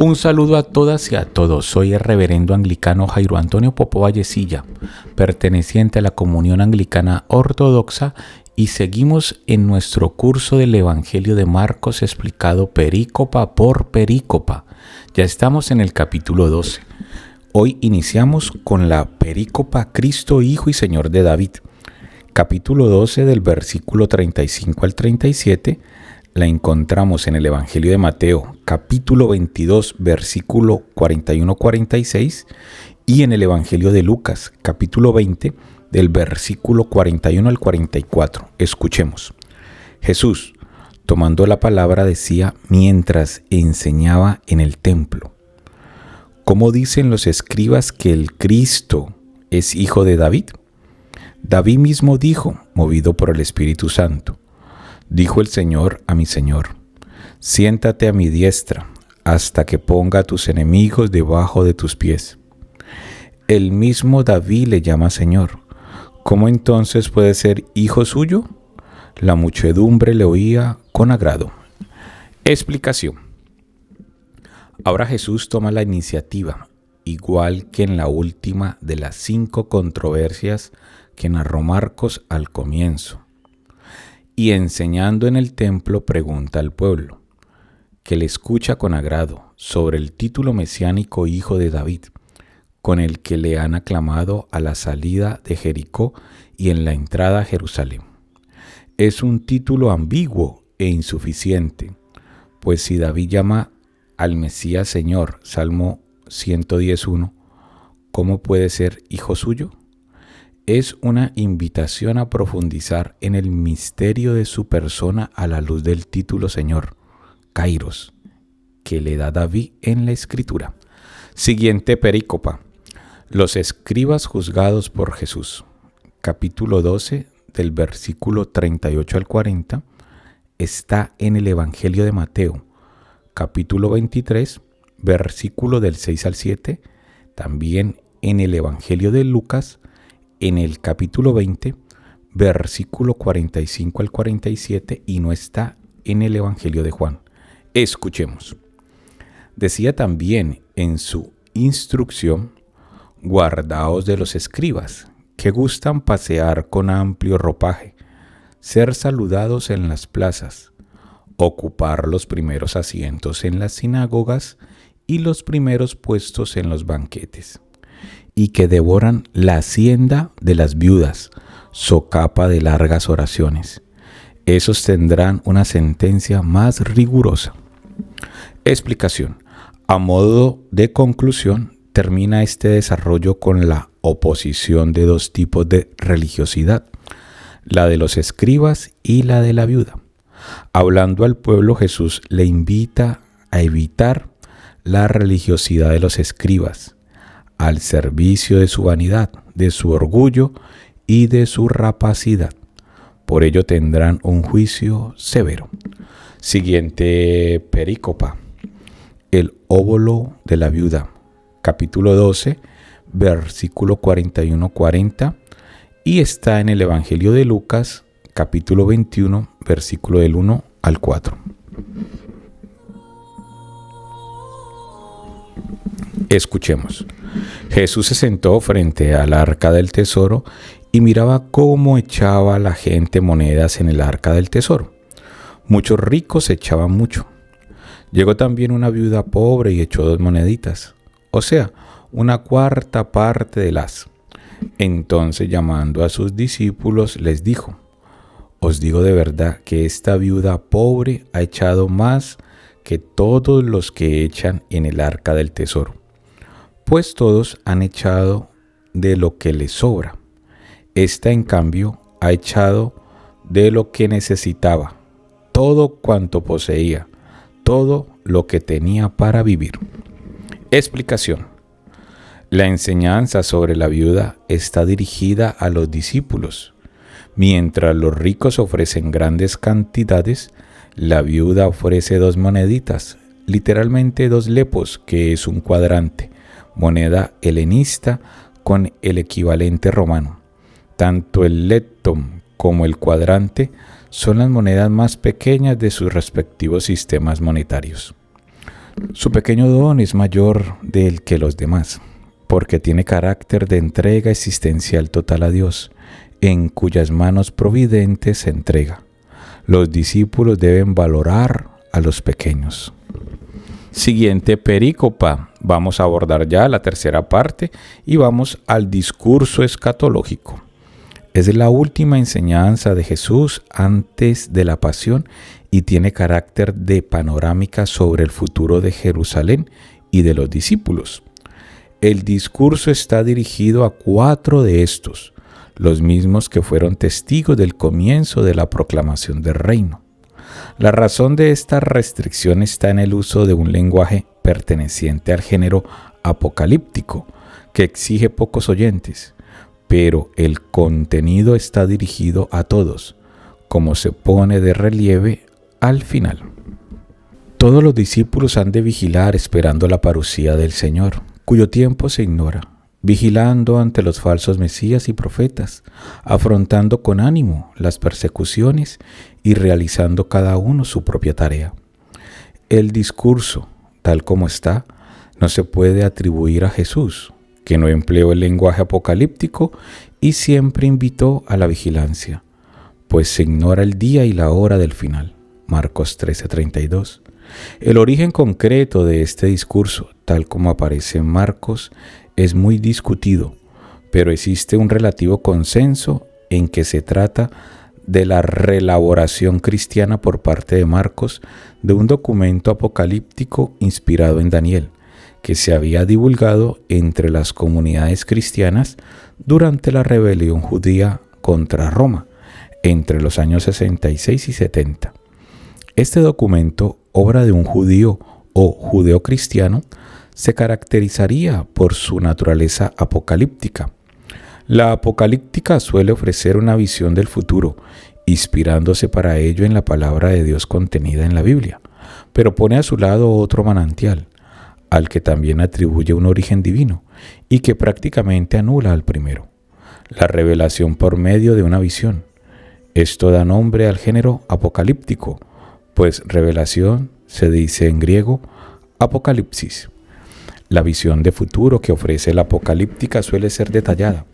Un saludo a todas y a todos. Soy el reverendo anglicano Jairo Antonio Popo Vallecilla, perteneciente a la Comunión Anglicana Ortodoxa, y seguimos en nuestro curso del Evangelio de Marcos explicado perícopa por perícopa. Ya estamos en el capítulo 12. Hoy iniciamos con la perícopa Cristo, Hijo y Señor de David. Capítulo 12 del versículo 35 al 37. La encontramos en el Evangelio de Mateo, capítulo 22, versículo 41-46, y en el Evangelio de Lucas, capítulo 20, del versículo 41 al 44. Escuchemos. Jesús, tomando la palabra, decía mientras enseñaba en el templo: ¿Cómo dicen los escribas que el Cristo es hijo de David? David mismo dijo, movido por el Espíritu Santo: Dijo el Señor a mi Señor: siéntate a mi diestra, hasta que ponga a tus enemigos debajo de tus pies. El mismo David le llama Señor. ¿Cómo entonces puede ser hijo suyo? La muchedumbre le oía con agrado. Explicación. Ahora Jesús toma la iniciativa, igual que en la última de las 5 controversias que narró Marcos al comienzo. Y enseñando en el templo pregunta al pueblo, que le escucha con agrado, sobre el título mesiánico Hijo de David, con el que le han aclamado a la salida de Jericó y en la entrada a Jerusalén. Es un título ambiguo e insuficiente, pues si David llama al Mesías Señor, Salmo 110:1, ¿cómo puede ser hijo suyo? Es una invitación a profundizar en el misterio de su persona a la luz del título Señor, Kairos, que le da David en la Escritura. Siguiente perícopa. Los escribas juzgados por Jesús. Capítulo 12, del versículo 38 al 40, está en el Evangelio de Mateo. Capítulo 23, versículo del 6 al 7, también en el Evangelio de Lucas, en el capítulo 20, versículo 45 al 47, y no está en el Evangelio de Juan. Escuchemos. Decía también en su instrucción: guardaos de los escribas, que gustan pasear con amplio ropaje, ser saludados en las plazas, ocupar los primeros asientos en las sinagogas y los primeros puestos en los banquetes, y que devoran la hacienda de las viudas, socapa de largas oraciones. Esos tendrán una sentencia más rigurosa. Explicación. A modo de conclusión, termina este desarrollo con la oposición de 2 tipos de religiosidad, la de los escribas y la de la viuda. Hablando al pueblo, Jesús le invita a evitar la religiosidad de los escribas, al servicio de su vanidad, de su orgullo y de su rapacidad. Por ello tendrán un juicio severo. Siguiente perícopa. El óbolo de la viuda. Capítulo 12, versículo 41-40, y está en el Evangelio de Lucas, capítulo 21, versículo del 1 al 4. Escuchemos. Jesús se sentó frente al arca del tesoro y miraba cómo echaba la gente monedas en el arca del tesoro. Muchos ricos echaban mucho. Llegó también una viuda pobre y echó 2 moneditas, o sea, 1/4 parte de las. Entonces, llamando a sus discípulos, les dijo: os digo de verdad que esta viuda pobre ha echado más que todos los que echan en el arca del tesoro, pues todos han echado de lo que les sobra. Esta, en cambio, ha echado de lo que necesitaba, todo cuanto poseía, todo lo que tenía para vivir. Explicación. La enseñanza sobre la viuda está dirigida a los discípulos. Mientras los ricos ofrecen grandes cantidades, la viuda ofrece 2 moneditas, literalmente 2 lepos, que es un cuadrante, moneda helenista con el equivalente romano. Tanto el lepton como el cuadrante son las monedas más pequeñas de sus respectivos sistemas monetarios. Su pequeño don es mayor del que los demás, porque tiene carácter de entrega existencial total a Dios, en cuyas manos providentes se entrega. Los discípulos deben valorar a los pequeños. Siguiente perícopa. Vamos a abordar ya la tercera parte y vamos al discurso escatológico. Es la última enseñanza de Jesús antes de la pasión y tiene carácter de panorámica sobre el futuro de Jerusalén y de los discípulos. El discurso está dirigido a 4 de estos, los mismos que fueron testigos del comienzo de la proclamación del reino. La razón de esta restricción está en el uso de un lenguaje perteneciente al género apocalíptico, que exige pocos oyentes, pero el contenido está dirigido a todos, como se pone de relieve al final. Todos los discípulos han de vigilar esperando la parucía del Señor, cuyo tiempo se ignora, vigilando ante los falsos mesías y profetas, afrontando con ánimo las persecuciones y realizando cada uno su propia tarea. El discurso, tal como está, no se puede atribuir a Jesús, que no empleó el lenguaje apocalíptico y siempre invitó a la vigilancia, pues se ignora el día y la hora del final. Marcos 13:32. El origen concreto de este discurso, tal como aparece en Marcos, es muy discutido, pero existe un relativo consenso en que se trata de la reelaboración cristiana por parte de Marcos de un documento apocalíptico inspirado en Daniel, que se había divulgado entre las comunidades cristianas durante la rebelión judía contra Roma, entre los años 66 y 70. Este documento, obra de un judío o judeocristiano, se caracterizaría por su naturaleza apocalíptica. La apocalíptica suele ofrecer una visión del futuro, inspirándose para ello en la palabra de Dios contenida en la Biblia, pero pone a su lado otro manantial, al que también atribuye un origen divino y que prácticamente anula al primero, la revelación por medio de una visión. Esto da nombre al género apocalíptico, pues revelación se dice en griego apocalipsis. La visión de futuro que ofrece la apocalíptica suele ser detallada,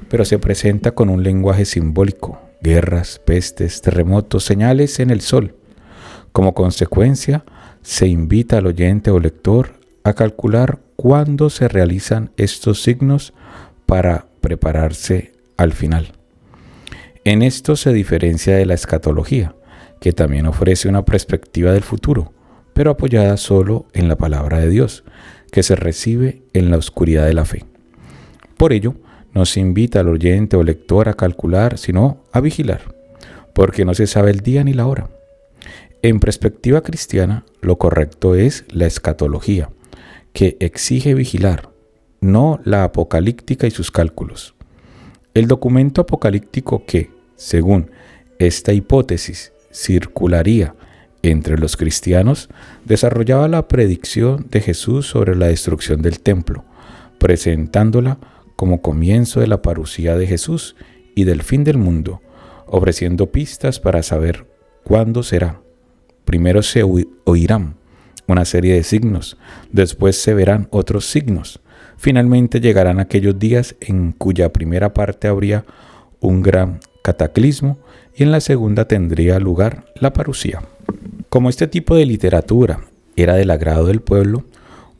pero se presenta con un lenguaje simbólico, guerras, pestes, terremotos, señales en el sol. Como consecuencia, se invita al oyente o lector a calcular cuándo se realizan estos signos para prepararse al final. En esto se diferencia de la escatología, que también ofrece una perspectiva del futuro, pero apoyada solo en la palabra de Dios, que se recibe en la oscuridad de la fe. Por ello, no se invita al oyente o lector a calcular, sino a vigilar, porque no se sabe el día ni la hora. En perspectiva cristiana, lo correcto es la escatología, que exige vigilar, no la apocalíptica y sus cálculos. El documento apocalíptico que, según esta hipótesis, circularía entre los cristianos, desarrollaba la predicción de Jesús sobre la destrucción del templo, presentándola como comienzo de la parucía de Jesús y del fin del mundo, ofreciendo pistas para saber cuándo será. Primero se oirán una serie de signos, después se verán otros signos. Finalmente llegarán aquellos días en cuya primera parte habría un gran cataclismo y en la segunda tendría lugar la parucía. Como este tipo de literatura era del agrado del pueblo,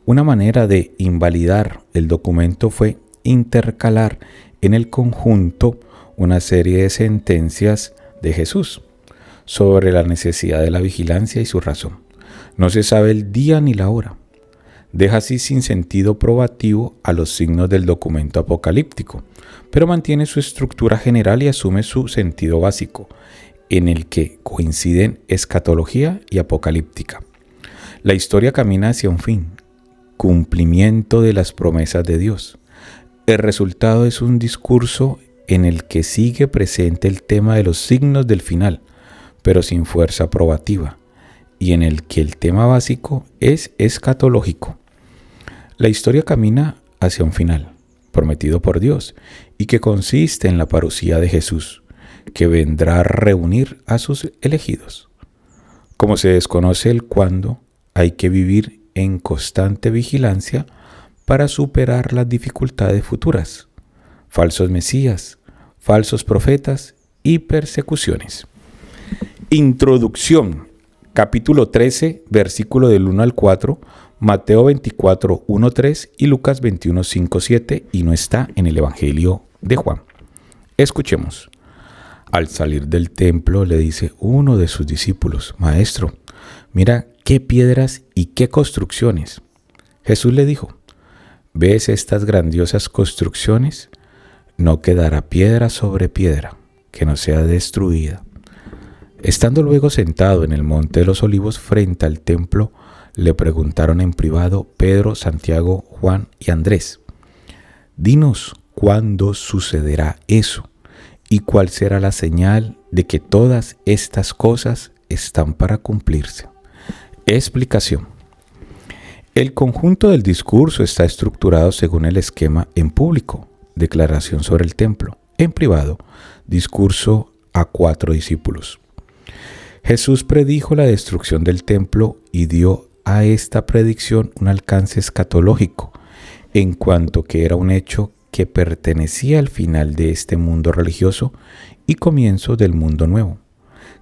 una manera de invalidar el documento fue intercalar en el conjunto una serie de sentencias de Jesús sobre la necesidad de la vigilancia y su razón. No se sabe el día ni la hora. Deja así sin sentido probativo a los signos del documento apocalíptico, pero mantiene su estructura general y asume su sentido básico, en el que coinciden escatología y apocalíptica. La historia camina hacia un fin, cumplimiento de las promesas de Dios. El resultado es un discurso en el que sigue presente el tema de los signos del final, pero sin fuerza probativa, y en el que el tema básico es escatológico. La historia camina hacia un final, prometido por Dios, y que consiste en la parucía de Jesús, que vendrá a reunir a sus elegidos. Como se desconoce el cuándo, hay que vivir en constante vigilancia para superar las dificultades futuras, falsos mesías, falsos profetas y persecuciones. Introducción, capítulo 13, versículo del 1 al 4, Mateo 24, 1, 3 y Lucas 21, 5, 7, y no está en el Evangelio de Juan. Escuchemos. Al salir del templo le dice uno de sus discípulos: Maestro, mira qué piedras y qué construcciones. Jesús le dijo: ¿Ves estas grandiosas construcciones? No quedará piedra sobre piedra que no sea destruida. Estando luego sentado en el monte de los Olivos frente al templo, le preguntaron en privado Pedro, Santiago, Juan y Andrés: Dinos, ¿cuándo sucederá eso? ¿Y cuál será la señal de que todas estas cosas están para cumplirse? Explicación. El conjunto del discurso está estructurado según el esquema: en público, declaración sobre el templo; en privado, discurso a 4 discípulos. Jesús predijo la destrucción del templo y dio a esta predicción un alcance escatológico, en cuanto que era un hecho que pertenecía al final de este mundo religioso y comienzo del mundo nuevo,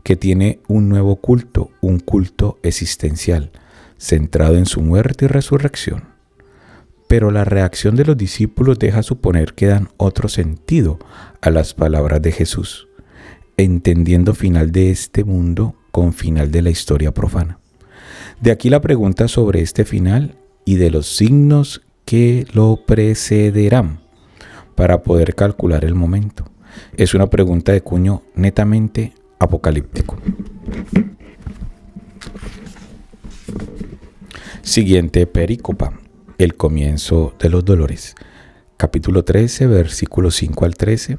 que tiene un nuevo culto, un culto existencial, centrado en su muerte y resurrección. Pero la reacción de los discípulos deja suponer que dan otro sentido a las palabras de Jesús, entendiendo final de este mundo con final de la historia profana. De aquí la pregunta sobre este final y de los signos que lo precederán para poder calcular el momento. Es una pregunta de cuño netamente apocalíptico. Siguiente perícopa: el comienzo de los dolores. Capítulo 13, versículos 5 al 13.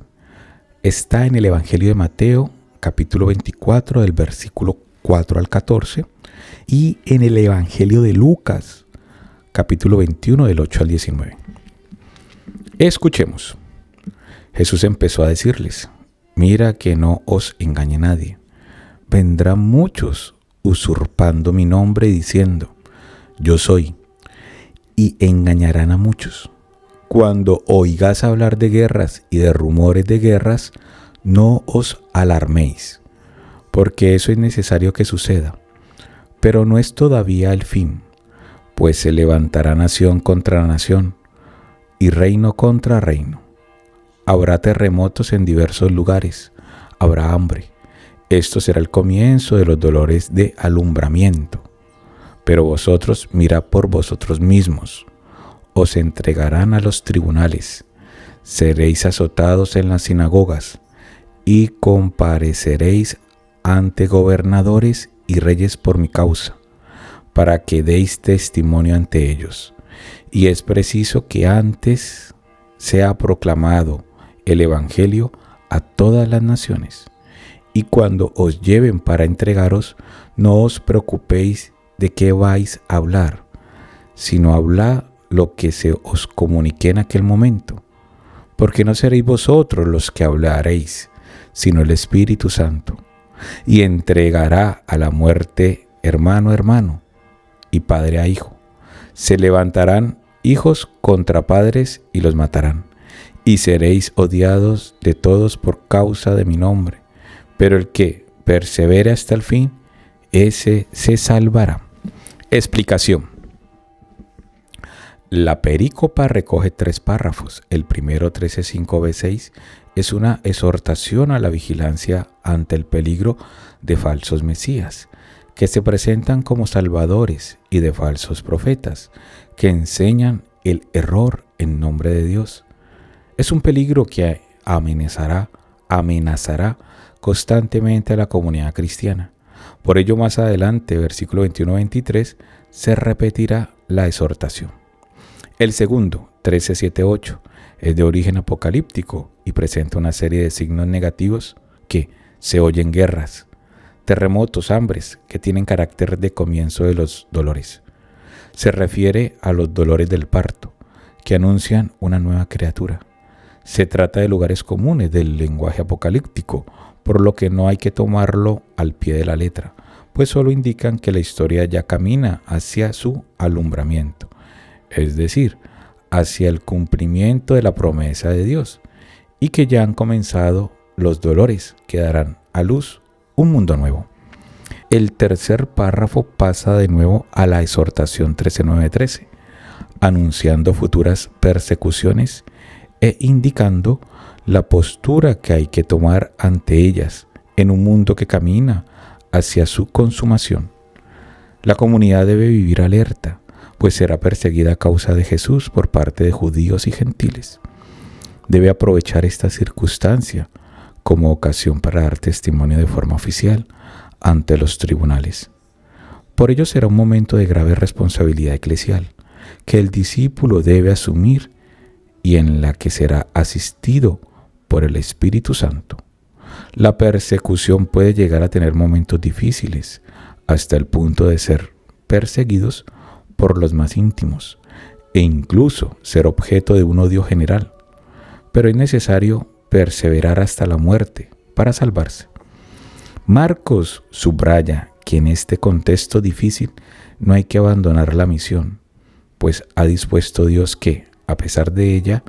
Está en el Evangelio de Mateo, capítulo 24, del versículo 4 al 14. Y en el Evangelio de Lucas, capítulo 21, del 8 al 19. Escuchemos. Jesús empezó a decirles: Mira que no os engañe nadie. Vendrán muchos usurpando mi nombre y diciendo: Yo soy, y engañarán a muchos. Cuando oigáis hablar de guerras y de rumores de guerras, no os alarméis, porque eso es necesario que suceda, pero no es todavía el fin, pues se levantará nación contra nación y reino contra reino. Habrá terremotos en diversos lugares, habrá hambre. Esto será el comienzo de los dolores de alumbramiento. Pero vosotros mirad por vosotros mismos. Os entregarán a los tribunales, seréis azotados en las sinagogas y compareceréis ante gobernadores y reyes por mi causa, para que deis testimonio ante ellos. Y es preciso que antes sea proclamado el Evangelio a todas las naciones. Y cuando os lleven para entregaros, no os preocupéis de qué vais a hablar, sino hablad lo que se os comunique en aquel momento, porque no seréis vosotros los que hablaréis, sino el Espíritu Santo, y entregará a la muerte hermano a hermano y padre a hijo. Se levantarán hijos contra padres y los matarán, y seréis odiados de todos por causa de mi nombre, pero el que persevere hasta el fin, ese se salvará. Explicación. La perícopa recoge 3 párrafos. El primero, 13:5b6, es una exhortación a la vigilancia ante el peligro de falsos mesías, que se presentan como salvadores, y de falsos profetas, que enseñan el error en nombre de Dios. Es un peligro que amenazará constantemente a la comunidad cristiana. Por ello, más adelante, versículo 21-23, se repetirá la exhortación. El segundo, 13:7-8, es de origen apocalíptico y presenta una serie de signos negativos que se oyen: guerras, terremotos, hambres, que tienen carácter de comienzo de los dolores. Se refiere a los dolores del parto, que anuncian una nueva criatura. Se trata de lugares comunes del lenguaje apocalíptico, por lo que no hay que tomarlo al pie de la letra, pues solo indican que la historia ya camina hacia su alumbramiento, es decir, hacia el cumplimiento de la promesa de Dios, y que ya han comenzado los dolores que darán a luz un mundo nuevo. El tercer párrafo pasa de nuevo a la exhortación 13:9-13, anunciando futuras persecuciones e indicando la postura que hay que tomar ante ellas en un mundo que camina hacia su consumación. La comunidad debe vivir alerta, pues será perseguida a causa de Jesús por parte de judíos y gentiles. Debe aprovechar esta circunstancia como ocasión para dar testimonio de forma oficial ante los tribunales. Por ello será un momento de grave responsabilidad eclesial que el discípulo debe asumir y en la que será asistido por el Espíritu Santo. La persecución puede llegar a tener momentos difíciles, hasta el punto de ser perseguidos por los más íntimos e incluso ser objeto de un odio general. Pero es necesario perseverar hasta la muerte para salvarse. Marcos subraya que en este contexto difícil no hay que abandonar la misión, pues ha dispuesto Dios que, a pesar de ella,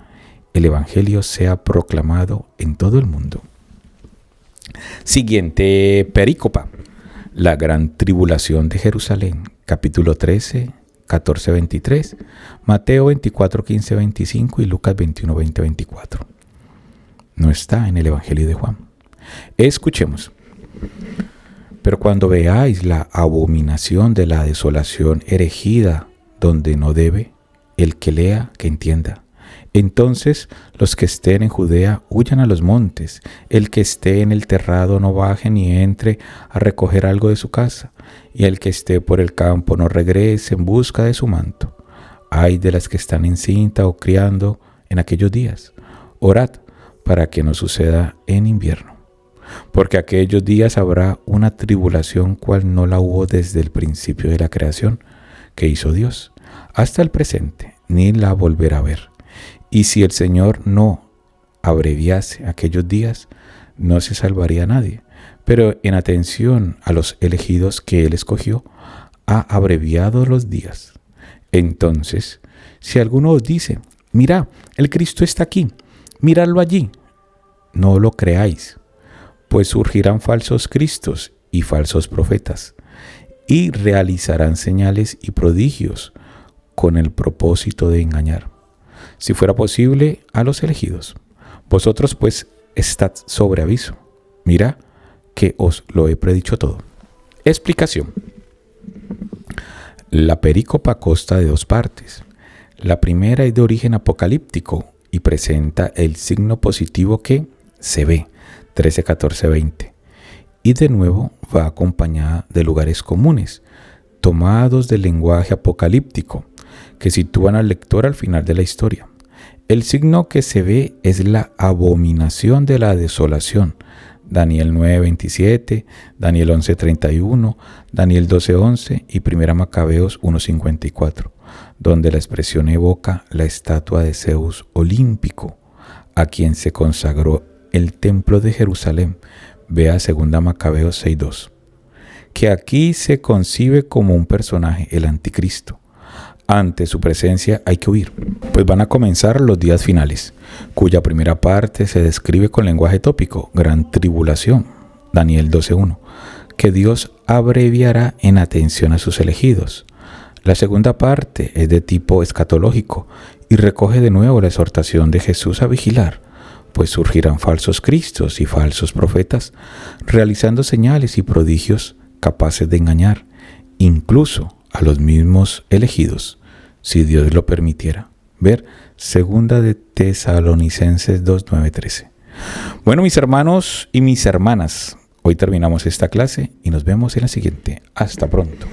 el Evangelio sea proclamado en todo el mundo. Siguiente perícopa: la gran tribulación de Jerusalén, capítulo 13, 14-23, Mateo 24, 15-25 y Lucas 21, 20-24. No está en el Evangelio de Juan. Escuchemos. Pero cuando veáis la abominación de la desolación erigida donde no debe, el que lea, que entienda. Entonces los que estén en Judea huyan a los montes, el que esté en el terrado no baje ni entre a recoger algo de su casa, y el que esté por el campo no regrese en busca de su manto. Ay de las que están encinta o criando en aquellos días. Orad para que no suceda en invierno, porque aquellos días habrá una tribulación cual no la hubo desde el principio de la creación que hizo Dios, hasta el presente, ni la volverá a ver. Y si el Señor no abreviase aquellos días, no se salvaría nadie. Pero en atención a los elegidos que Él escogió, ha abreviado los días. Entonces, si alguno os dice, mira, el Cristo está aquí, miradlo allí, no lo creáis, pues surgirán falsos cristos y falsos profetas, y realizarán señales y prodigios con el propósito de engañar, si fuera posible, a los elegidos. Vosotros pues estad sobre aviso. Mira que os lo he predicho todo. Explicación. La perícopa consta de dos partes. La primera es de origen apocalíptico y presenta el signo positivo que se ve, 13, 14, 20. Y de nuevo va acompañada de lugares comunes, tomados del lenguaje apocalíptico, que sitúan al lector al final de la historia. El signo que se ve es la abominación de la desolación, Daniel 9:27, Daniel 11:31, Daniel 12:11 y 1 Macabeos 1:54, donde la expresión evoca la estatua de Zeus olímpico, a quien se consagró el templo de Jerusalén. Vea 2 Macabeos 6:2, que aquí se concibe como un personaje, el anticristo. Ante su presencia hay que huir, pues van a comenzar los días finales, cuya primera parte se describe con lenguaje tópico, gran tribulación, Daniel 12:1, que Dios abreviará en atención a sus elegidos. La segunda parte es de tipo escatológico y recoge de nuevo la exhortación de Jesús a vigilar, pues surgirán falsos cristos y falsos profetas, realizando señales y prodigios capaces de engañar, incluso a los mismos elegidos, si Dios lo permitiera. Ver 2 de Tesalonicenses 2:9-13. Bueno, mis hermanos y mis hermanas, hoy terminamos esta clase y nos vemos en la siguiente. Hasta pronto.